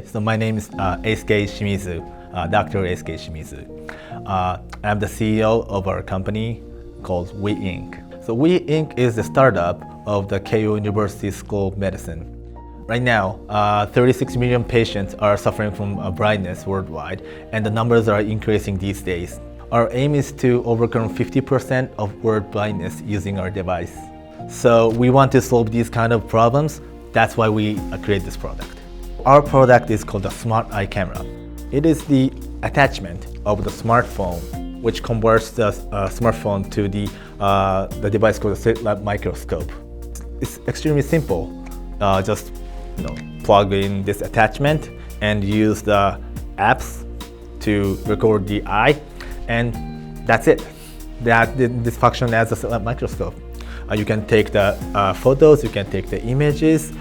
So my name is Eisuke Shimizu, Dr. Eisuke Shimizu. I'm the CEO of our company called OUI Inc. So OUI Inc. is the startup of the Keio University School of Medicine. Right now, 36 million patients are suffering from blindness worldwide, and the numbers are increasing these days. Our aim is to overcome 50% of world blindness using our device. So we want to solve these kind of problems. That's why we create this product. Our product is called the Smart Eye Camera. It is the attachment of the smartphone, which converts the smartphone to the device called the slit-lamp microscope. It's extremely simple. Just plug in this attachment and use the apps to record the eye, and that's it. This function as a slit-lamp microscope. You can take the photos, you can take the images.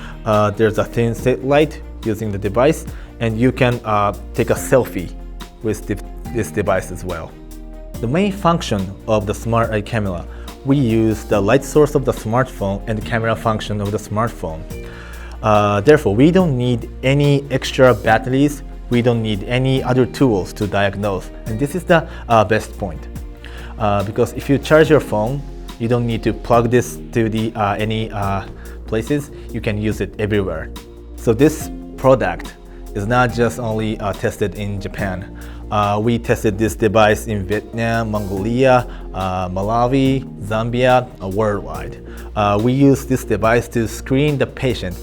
There's a thin slit light using the device, and you can take a selfie with this device as well. The main function of the Smart Eye Camera, we use the light source of the smartphone and the camera function of the smartphone. Therefore, we don't need any extra batteries, we don't need any other tools to diagnose. And this is the best point. Because if you charge your phone, you don't need to plug this to any places. You can use it everywhere. So this product is not just only tested in Japan. We tested this device in Vietnam, Mongolia, Malawi, Zambia, worldwide. We use this device to screen the patient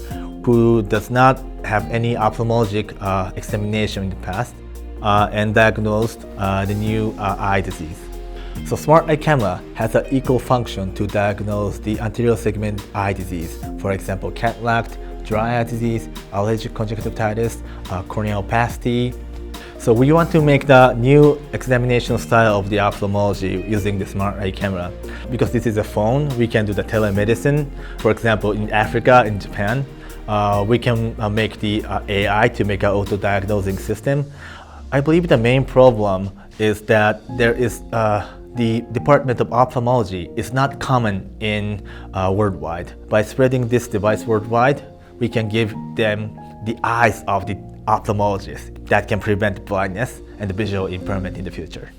who does not have any ophthalmologic examination in the past and diagnosed the new eye disease. So Smart Eye Camera has an equal function to diagnose the anterior segment eye disease, for example, cataract, dry eye disease, allergic conjunctivitis, corneal opacity. So we want to make the new examination style of the ophthalmology using the Smart Eye Camera. Because this is a phone, we can do the telemedicine. For example, in Africa, in Japan, we can make the AI to make an auto-diagnosing system. I believe the main problem is that there is the Department of Ophthalmology is not common in worldwide. By spreading this device worldwide, we can give them the eyes of the ophthalmologist that can prevent blindness and visual impairment in the future.